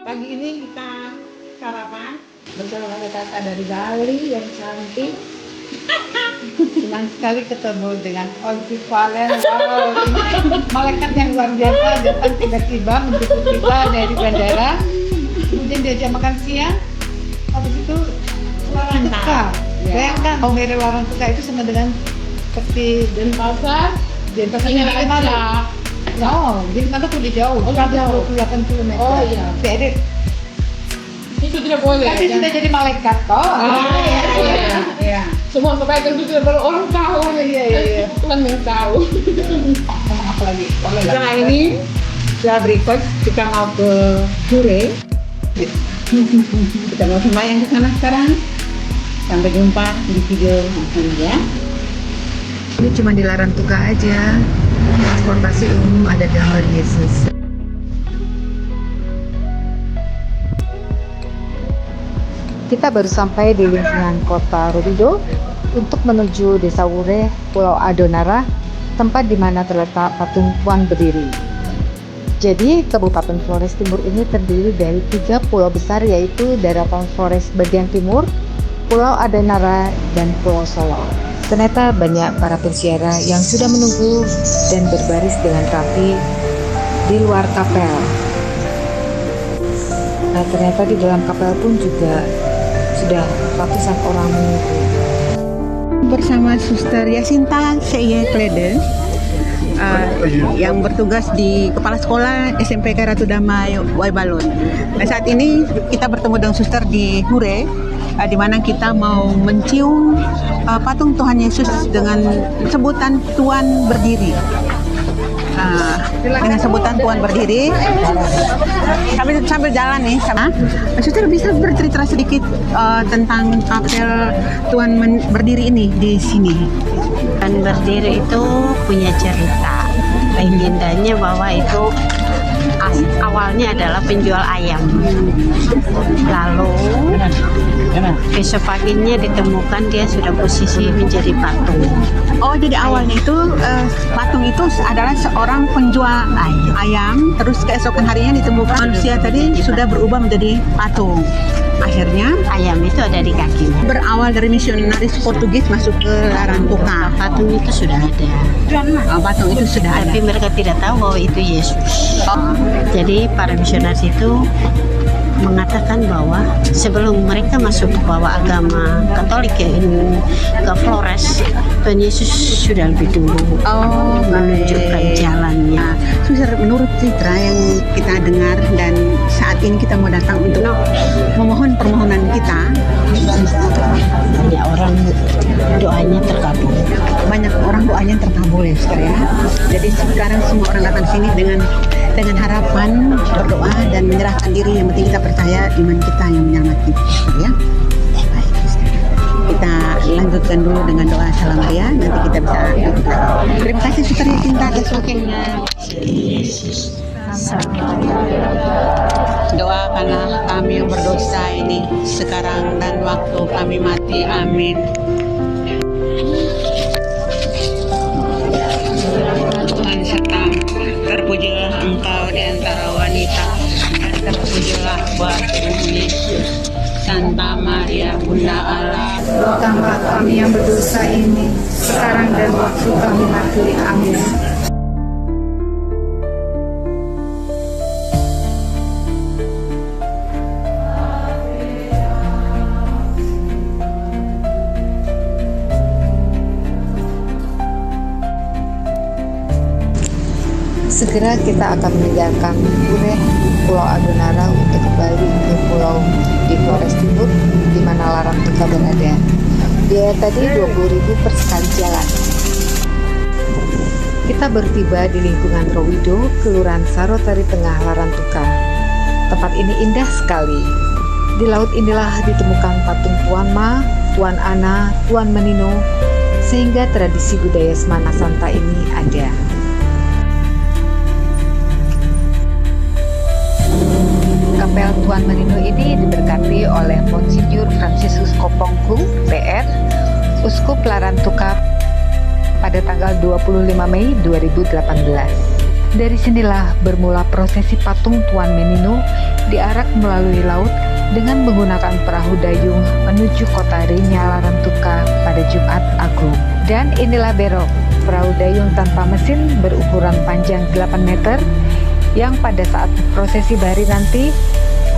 Pagi ini kita sarapan bersama kakak dari Bali yang cantik. senang sekali ketemu dengan Olvi Valen. Wow, ini malaikat yang luar biasa datang tiba-tiba menjemput kita dari bandara. Kemudian diajak makan siang. Habis itu warung tuka. Bayangkan, dari warung tuka itu sama dengan seperti Denpasar. Denpasarnya dari mana? Oh, Denpasar itu jauh. Oh, jauh. 28 km. Oh iya. Jadi Itu tidak boleh. Tapi sudah jadi malaikat toh. Iya. Semua kebaikan itu tidak perlu orang tahu. Iya. Tuhan yang tahu. Apa lagi? Sekarang ini setelah berikut kita mau ke Hure. Kita mau sembahyang ke sana sekarang. Sampai jumpa di video selanjutnya. Ini cuma di Larantuka aja. Transportasi umum ada di Hal Yesus. Kita baru sampai di lingkungan kota Robido untuk menuju Desa Hure, Pulau Adonara, tempat di mana terletak patung Tuan berdiri. Jadi, Kabupaten Flores Timur ini terdiri dari 3 pulau besar, yaitu Daratan Flores bagian timur, Pulau Adonara, dan Pulau Solo. Ternyata banyak para penziarah yang sudah menunggu dan berbaris dengan rapi di luar kapel. Nah, ternyata di dalam kapel pun juga sudah ratusan orang menunggu. Bersama Suster Yasinta Seye Kleden yang bertugas di Kepala Sekolah SMPK Ratu Damai Waibalon. Nah, saat ini kita bertemu dengan Suster di Hure, di mana kita mau mencium patung Tuhan Yesus dengan sebutan Tuan berdiri. Dengan sebutan Tuan berdiri, sambil jalan nih sama Suster bisa bercerita sedikit tentang kapel Tuan berdiri ini di sini. Tuan berdiri itu punya cerita. Legendanya bahwa itu awalnya adalah penjual ayam. Lalu besok paginya ditemukan dia sudah posisi menjadi patung. Oh, jadi awalnya itu patung itu adalah seorang penjual ayam, terus keesokan harinya ditemukan manusia tadi sudah berubah menjadi patung. Akhirnya Ayam itu ada di kakinya. berawal dari misionaris Portugis masuk ke Larantuka. Patung itu sudah ada. Patung itu sudah ada. Tapi mereka tidak tahu bahwa itu Yesus. Jadi para misionaris itu mengatakan bahwa sebelum mereka masuk ke bawah agama Katolik ke Flores, Tuhan Yesus sudah lebih dulu menunjukkan jalannya. Suster, menurut cerita yang kita dengar dan saat ini kita mau datang untuk memohon permohonan kita, Banyak orang doanya terkabul. banyak orang doanya terkabul ya, Suster ya. Jadi sekarang semua orang datang sini dengan harapan berdoa dan menyerahkan diri. Yang penting kita percaya iman kita yang menyelamatkan, Suster ya. Baik, Suster. Kita lanjutkan dulu dengan doa Salam Maria, nanti kita bisa duduk lagi. Terima kasih Suster Yasinta atas wakilnya. Doakanlah kami yang berdosa ini sekarang dan waktu kami mati. Amin. Tuhan serta terpujilah Engkau di antara wanita, dan terpujilah buah tubuh Yesus. Santa Maria Bunda Allah, Doakanlah kami yang berdosa ini, sekarang dan waktu kami mati. Amin. Segera kita akan meninggalkan Hure, Pulau Adonara untuk kembali ke pulau di Flores Timur, di mana Larantuka berada. Biaya tadi 20.000 per sekali jalan. Kita baru tiba di lingkungan Rowido, Kelurahan Sarotari Tengah, Larantuka. Tempat ini indah sekali. Di laut inilah ditemukan patung Tuan Ma, Tuan Ana, Tuan Menino, sehingga tradisi budaya Semana Santa ini ada. Kapel Tuan Menino ini diberkati oleh Monsinyur Fransiskus Kopongku, PR, Uskup Larantuka pada tanggal 25 Mei 2018. Dari sinilah bermula prosesi patung Tuan Menino diarak melalui laut dengan menggunakan perahu dayung menuju kota Rinya Larantuka pada Jumat Agung. Dan inilah Berok, perahu dayung tanpa mesin berukuran panjang 8 meter yang pada saat prosesi bahari nanti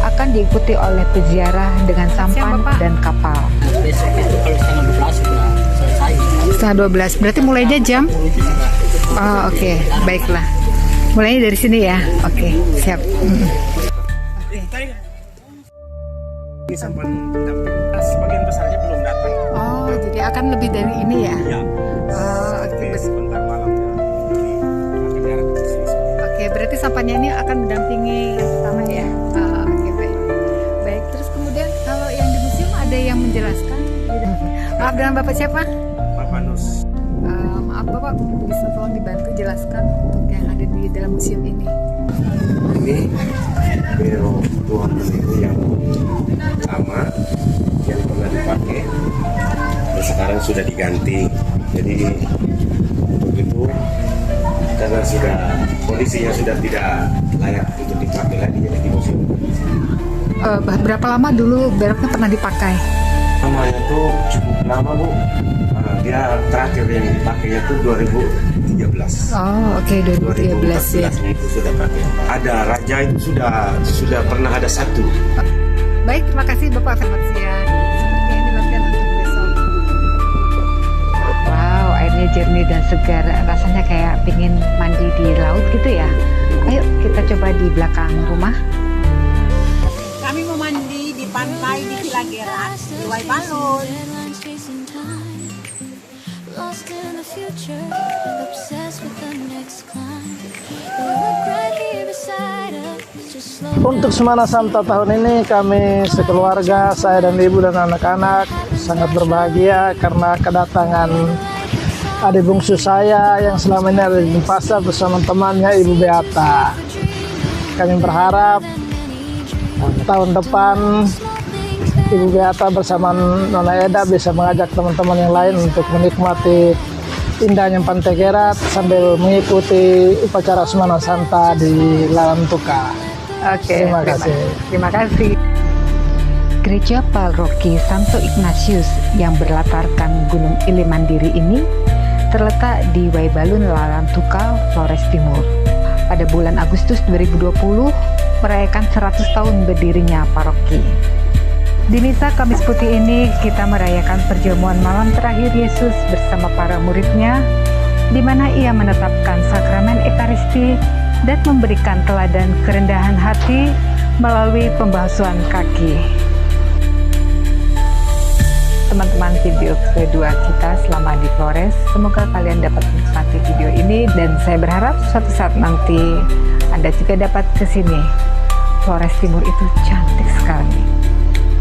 akan diikuti oleh peziarah dengan sampan dan kapal. Besok itu kalau setengah 12 sudah selesai. Setengah 12, berarti mulainya jam? Oh, oke, baiklah. Mulainya dari sini ya. Oke, siap. Ini sampan pendamping. Sebagian besarnya belum datang. Oh, jadi akan lebih dari ini ya? Ya. Oh, oke. Sebentar malam. Oke, berarti sampannya ini akan mendampingi yang pertama ya? Oke, baik. Baik, terus kemudian kalau yang di museum ada yang menjelaskan? Maaf, dengan Bapak siapa? Bapak Nus. Maaf Bapak, bisa tolong dibantu jelaskan untuk yang ada di dalam museum ini? Ini Bero Tuan Menino yang lama yang pernah dipakai dan sekarang sudah diganti. Jadi untuk itu karena sudah kondisinya sudah tidak layak untuk dipakai lagi jadi di museum. Berapa lama dulu beroknya pernah dipakai? Namanya tuh cukup lama Bu. Dia terakhir yang dipakainya tuh 2013. Oh, oke, 2013 ya. Itu sudah pakai. Ada raja itu sudah pernah ada satu. Baik, terima kasih Bapak, selamat siang. Seperti ini latihan untuk besok. Wow, airnya jernih dan segar. Rasanya kayak pingin mandi di laut gitu ya. Ayo kita coba di belakang rumah. Kami mau mandi di pantai di Kilagerat, di Waibalon. Lost in the future, obsessed with the next climb. You look right here beside us, just slow. Untuk Semana Santa tahun ini kami sekeluarga, saya dan ibu dan anak-anak sangat berbahagia karena kedatangan adik bungsu saya yang selama ini ada di Denpasar bersama temannya Ibu Beata. Kami berharap tahun depan Ibu Beata bersama Nona Eda bisa mengajak teman-teman yang lain untuk menikmati indahnya Pantai Gerat sambil mengikuti upacara Semana Santa di Larantuka. Oke, Terima kasih. Terima kasih. Gereja Paroki Santo Ignatius yang berlatarkan Gunung Ile Mandiri ini terletak di Waibalun, Larantuka, Flores Timur. Pada bulan Agustus 2020 merayakan 100 tahun berdirinya paroki. Di Misa Kamis Putih ini kita merayakan perjamuan malam terakhir Yesus bersama para muridnya, di mana ia menetapkan sakramen Ekaristi dan memberikan teladan kerendahan hati melalui pembasuhan kaki. Teman-teman, video kedua kita selama di Flores, semoga kalian dapat menikmati video ini dan saya berharap suatu saat nanti Anda juga dapat ke sini. Flores Timur itu cantik sekali.